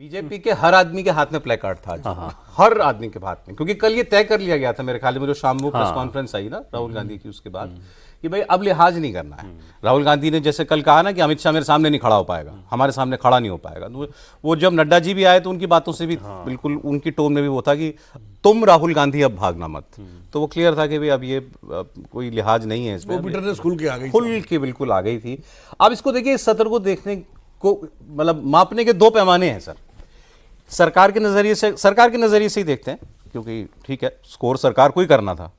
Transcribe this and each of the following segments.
BJP के हर आदमी के हाथ में प्ले कार्ड था आज। हर आदमी के हाथ में, क्योंकि कल ये तय कर लिया गया था मेरे ख्याल में, जो शाम को प्रेस कॉन्फ्रेंस आई ना राहुल गांधी की, उसके बाद कि भाई अब लिहाज नहीं करना है। राहुल गांधी ने जैसे कल कहा ना कि अमित शाह मेरे सामने नहीं खड़ा हो पाएगा, हमारे सामने खड़ा नहीं हो पाएगा, तो वो जब नड्डा जी भी आए तो उनकी बातों से भी बिल्कुल उनकी टोन में भी वो था कि तुम राहुल गांधी अब भागना मत। तो वो क्लियर था कि भाई अब ये कोई लिहाज नहीं है इसमें, बिटरनेस खुल के आ गई, खुल के बिल्कुल आ गई थी। अब इसको देखिए, इस सत्र को देखने को मतलब मापने के दो पैमाने हैं सर। सरकार के नजरिए से ही देखते हैं, क्योंकि ठीक है स्कोर सरकार को ही करना था,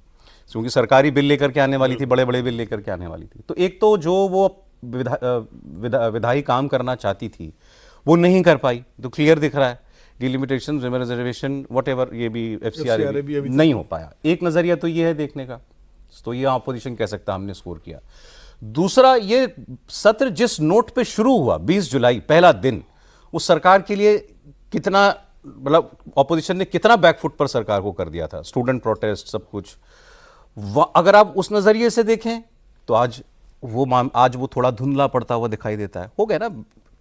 क्योंकि सरकारी बिल लेकर के आने वाली थी, बड़े बड़े बिल लेकर के आने वाली थी। तो एक तो जो वो विधायी काम करना चाहती थी वो नहीं कर पाई, तो क्लियर दिख रहा है, डिलिमिटेशन, रिजर्वेशन, व्हाटएवर, ये भी एफसीआर भी नहीं हो पाया। एक नजरिया तो ये है देखने का, तो ये अपोजिशन कह सकता हमने स्कोर किया। दूसरा, ये सत्र जिस नोट पे शुरू हुआ 20 जुलाई पहला दिन, उस सरकार के लिए कितना, मतलब ऑपोजिशन ने कितना बैकफुट पर सरकार को कर दिया था, स्टूडेंट प्रोटेस्ट सब कुछ। अगर आप उस नजरिए से देखें तो आज वो थोड़ा धुंधला पड़ता हुआ दिखाई देता है। हो गया ना,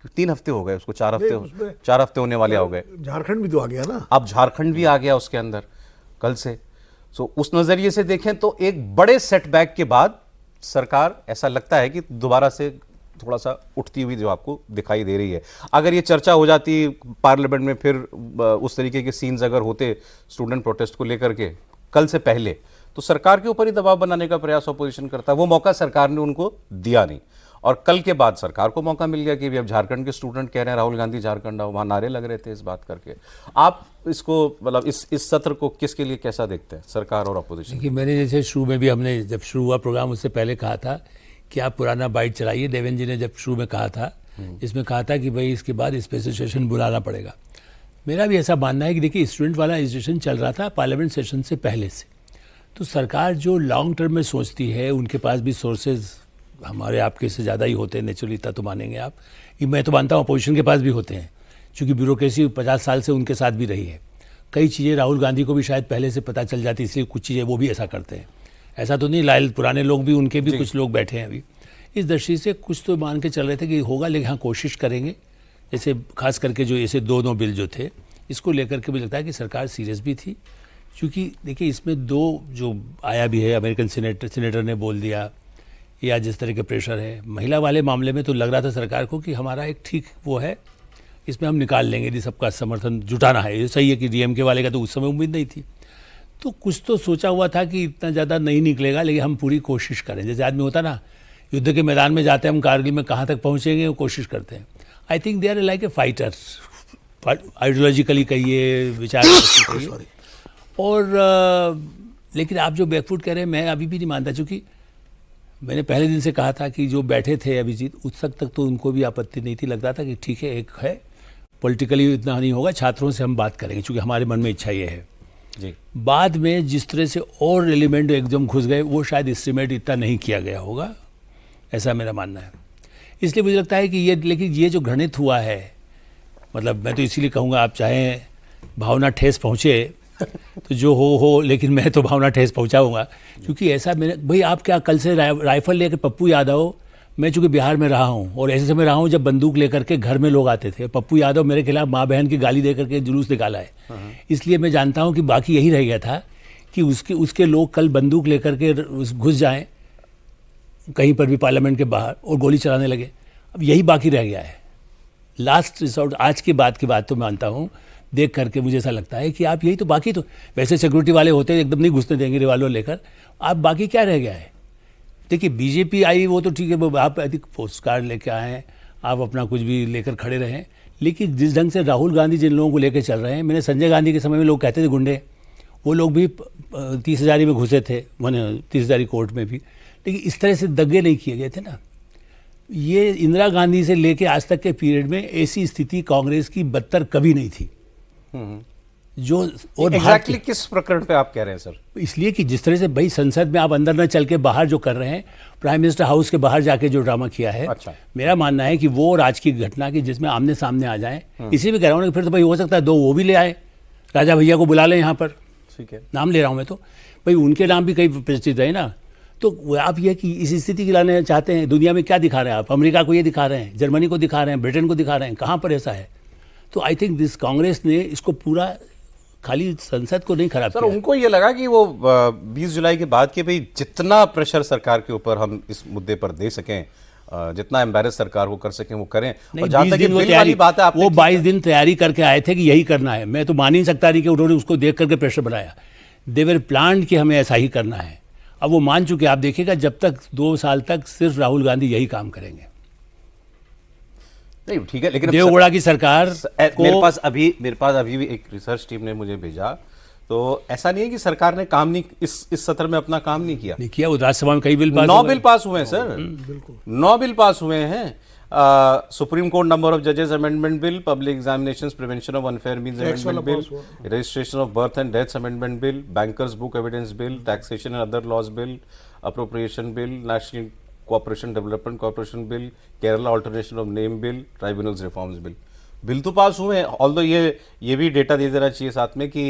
3 हफ्ते हो गए उसको, 4 हफ्ते होने वाले हो गए। झारखंड भी तो आ गया ना, अब झारखंड भी आ गया उसके अंदर कल से। सो उस नजरिए से देखें तो एक बड़े सेटबैक के बाद सरकार, ऐसा लगता है कि दोबारा से थोड़ा सा उठती हुई जो आपको दिखाई दे रही है। अगर ये चर्चा हो जाती पार्लियामेंट में, फिर उस तरीके के सीन्स अगर होते स्टूडेंट प्रोटेस्ट को लेकर के कल से पहले, तो सरकार के ऊपर ही दबाव बनाने का प्रयास ऑपोजिशन करता है। वो मौका सरकार ने उनको दिया नहीं, और कल के बाद सरकार को मौका मिल गया कि अब झारखंड के स्टूडेंट कह रहे हैं राहुल गांधी झारखंड आओ, वहां नारे लग रहे थे इस बात करके। आप इसको मतलब इस सत्र को किसके लिए कैसा देखते हैं, सरकार और अपोजिशन? देखिए, मैंने जैसे शुरू में भी, हमने जब शुरू हुआ प्रोग्राम उससे पहले कहा था कि आप पुराना बाइट चलाइए। देवेंद्र जी ने जब शुरू में कहा था, इसमें कहा था कि भाई इसके बाद स्पेशल सेशन बुलाना पड़ेगा। मेरा भी ऐसा मानना है कि देखिए, स्टूडेंट वाला सेशन चल रहा था पार्लियामेंट सेशन से पहले से, तो सरकार जो लॉन्ग टर्म में सोचती है, उनके पास भी सोर्सेज हमारे आपके से ज़्यादा ही होते हैं, नेचुरली, इतना तो मानेंगे आप। ये मैं तो मानता हूँ अपोजिशन के पास भी होते हैं, क्योंकि ब्यूरोक्रेसी 50 साल से उनके साथ भी रही है। कई चीज़ें राहुल गांधी को भी शायद पहले से पता चल जाती, इसलिए कुछ चीज़ें वो भी ऐसा करते हैं। ऐसा तो नहीं, लायल पुराने लोग भी, उनके भी कुछ लोग बैठे हैं अभी। इस दृष्टि से कुछ तो मान के चल रहे थे कि होगा, लेकिन हाँ कोशिश करेंगे। जैसे खास करके जो ऐसे दो बिल जो थे, इसको लेकर के मुझे लगता है कि सरकार सीरियस भी थी, क्योंकि देखिए इसमें दो जो आया भी है, अमेरिकन सीनेटर ने बोल दिया, या जिस तरह के प्रेशर है महिला वाले मामले में, तो लग रहा था सरकार को कि हमारा एक ठीक वो है, इसमें हम निकाल लेंगे यदि सबका समर्थन जुटाना है। ये सही है कि डीएमके वाले का तो उस समय उम्मीद नहीं थी, तो कुछ तो सोचा हुआ था कि इतना ज़्यादा नहीं निकलेगा, लेकिन हम पूरी कोशिश करें। जैसे आदमी होता ना, युद्ध के मैदान में जाते हैं हम, कारगिल में कहाँ तक पहुँचेंगे वो कोशिश करते हैं। I think they are like a fighter, ideologically कहिए, विचार कहिए। और लेकिन आप जो बैकफुट कह रहे हैं, मैं अभी भी नहीं मानता, चूँकि मैंने पहले दिन से कहा था कि जो बैठे थे अभिजीत, उस तक तो उनको भी आपत्ति नहीं थी। लग रहा था कि ठीक है, एक है पॉलिटिकली इतना नहीं होगा, छात्रों से हम बात करेंगे, क्योंकि हमारे मन में इच्छा ये है जी। बाद में जिस तरह से और एलिमेंट एकदम घुस गए, वो शायद एस्टिमेट इतना नहीं किया गया होगा, ऐसा मेरा मानना है। इसलिए मुझे लगता है कि ये, लेकिन ये जो घृणित हुआ है, मतलब मैं तो इसीलिए कहूँगा, आप चाहें भावना ठेस पहुँचे तो जो हो, लेकिन मैं तो भावना ठेस पहुँचाऊँगा, क्योंकि ऐसा मैंने, भाई आप क्या कल से राइफल लेकर, पप्पू यादव, मैं चूँकि बिहार में रहा हूँ और ऐसे समय रहा हूँ जब बंदूक लेकर के घर में लोग आते थे, पप्पू यादव मेरे खिलाफ माँ बहन की गाली दे करके जुलूस निकाला है। इसलिए मैं जानता हूँ कि बाकी यही रह गया था कि उसके लोग कल बंदूक लेकर के घुस जाएँ कहीं पर भी पार्लियामेंट के बाहर और गोली चलाने लगे। अब यही बाकी रह गया है, लास्ट रिसोर्ट। आज के बाद की बात तो मानता हूँ, देख करके मुझे ऐसा लगता है कि आप यही तो, बाकी तो वैसे सिक्योरिटी वाले होते हैं, एकदम नहीं घुसने देंगे रिवॉल्वर लेकर। आप बाकी क्या रह गया है? देखिए बीजेपी आई, वो तो ठीक है, वो आप अधिक पोस्ट कार्ड लेके आए, आप अपना कुछ भी लेकर खड़े रहें, लेकिन जिस ढंग से राहुल गांधी जिन लोगों को लेकर चल रहे हैं, मैंने संजय गांधी के समय में लोग कहते थे गुंडे, वो लोग भी 30,000 में घुसे थे, 30,000 कोर्ट में भी, लेकिन इस तरह से दंगे नहीं किए गए थे ना। ये इंदिरा गांधी से लेके आज तक के पीरियड में ऐसी स्थिति कांग्रेस की बदतर कभी नहीं थी। जो और एग्जैक्टली किस प्रकरण पे आप कह रहे हैं सर? इसलिए कि जिस तरह से भाई संसद में आप अंदर न चल के बाहर जो कर रहे हैं, प्राइम मिनिस्टर हाउस के बाहर जाके जो ड्रामा किया है, अच्छा। मेरा मानना है कि वो राजकीय घटना की जिसमें आमने सामने आ जाए, इसी भी कह रहा हूँ, फिर तो भाई हो सकता है 2 वो भी ले आए, राजा भैया को बुला लें यहाँ पर, ठीक है, नाम ले रहा हूँ मैं, तो भाई उनके नाम भी कई प्रतिष्ठित रहे ना। तो आप ये कि इस स्थिति की लाने चाहते हैं, दुनिया में क्या दिखा रहे हैं आप? अमेरिका को ये दिखा रहे हैं, जर्मनी को दिखा रहे हैं, ब्रिटेन को दिखा रहे हैं, कहाँ पर ऐसा है? तो आई थिंक दिस कांग्रेस ने इसको पूरा खाली संसद को नहीं खराब सर किया। उनको ये लगा कि वो 20 जुलाई के बाद के भाई जितना प्रेशर सरकार के ऊपर हम इस मुद्दे पर दे सकें, जितना एम्बेरस सरकार को कर सकें वो करें। नहीं, और जहां 20 तक ये दिन वो बिल वाली बात है, आपने वो ठीक 22 दिन तैयारी करके आए थे कि यही करना है। मैं तो मान ही नहीं सकता नहीं कि उन्होंने उसको देख करके प्रेशर बनाया। देवर प्लान कि हमें ऐसा ही करना है। अब वो मान चुके, आप देखिएगा जब तक 2 साल तक सिर्फ राहुल गांधी यही काम करेंगे। नहीं ठीक है, लेकिन देवगौड़ा की सरकार मेरे पास अभी भी एक रिसर्च टीम ने मुझे भेजा, तो ऐसा नहीं है कि सरकार ने काम नहीं, इस सत्र में अपना काम नहीं किया। नहीं किया। वो राज्यसभा में कई बिल पास 9 हुए। बिल पास हुए हैं सर, 9 बिल पास हुए हैं। सुप्रीम कोर्ट नंबर ऑफ जजेस amendment bill, public examinations prevention of unfair means amendment bill, registration of birth and deaths amendment bill, bankers book evidence bill, taxation and other laws bill, appropriation bill, national cooperation development corporation bill, Kerala alteration of name bill, tribunals reforms bill. Bill तो pass हुए हैं। Although ये भी data दे देना चाहिए साथ में कि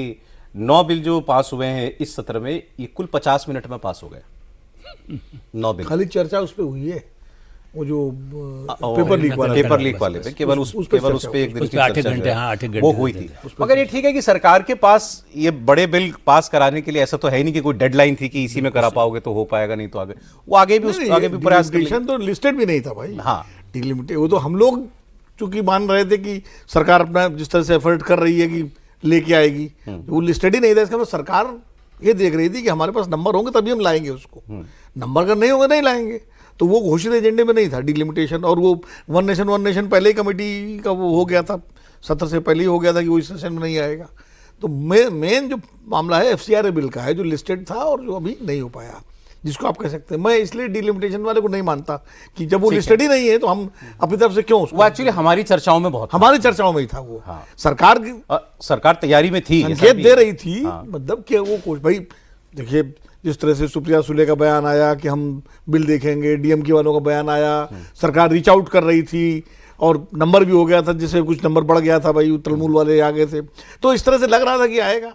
9 बिल जो पास हुए हैं इस सत्र में, ये कुल 50 मिनट में पास हो गए 9 बिल। खाली चर्चा उस पे हुई है, वो जो पेपर लीक वाले पे केवल उस पे एक दिन उस की पे 8 चर्चा घंटे, जो है, हाँ, 8 घंटे वो हुई थी। मगर ये ठीक है कि सरकार के पास ये बड़े बिल पास कराने के लिए ऐसा तो है नहीं कि कोई डेडलाइन थी कि इसी में करा पाओगे तो हो पाएगा, नहीं तो आगे वो आगे भी प्रयास कर लेंगे। तो लिस्टेड भी नहीं था भाई। हाँ। डिलिमिटेड वो तो हम लोग चूंकि मान रहे थे कि सरकार अपना जिस तरह से एफर्ट कर रही है कि लेके आएगी, वो लिस्टेड ही नहीं था। इसका मतलब सरकार ये देख रही थी कि हमारे पास नंबर होंगे तभी हम लाएंगे उसको, नंबर अगर नहीं होंगे नहीं लाएंगे। तो वो घोषित एजेंडे में नहीं था डिलिमिटेशन। और वो वन नेशन पहले ही कमेटी का वो हो गया था, सत्र से पहले ही हो गया था कि वो इस सेशन में नहीं आएगा। तो मेन जो मामला है FCRA बिल का है, जो लिस्टेड था और जो अभी नहीं हो पाया, जिसको आप कह सकते हैं। मैं इसलिए डिलिमिटेशन वाले को नहीं मानता कि जब वो लिस्टेड ही नहीं है तो हम अपनी तरफ से क्यों उसको, वो एक्चुअली हमारी चर्चाओं में बहुत हमारी चर्चाओं में ही था वो। हाँ। सरकार तैयारी में थी, संकेत दे रही थी। मतलब कि वो कुछ भाई देखिए, जिस तरह से सुप्रिया सुले का बयान आया कि हम बिल देखेंगे, DMK वालों का बयान आया, सरकार रीच आउट कर रही थी और नंबर भी हो गया था, जिससे कुछ नंबर बढ़ गया था भाई, तृणमूल वाले आ गए थे। तो इस तरह से लग रहा था कि आएगा।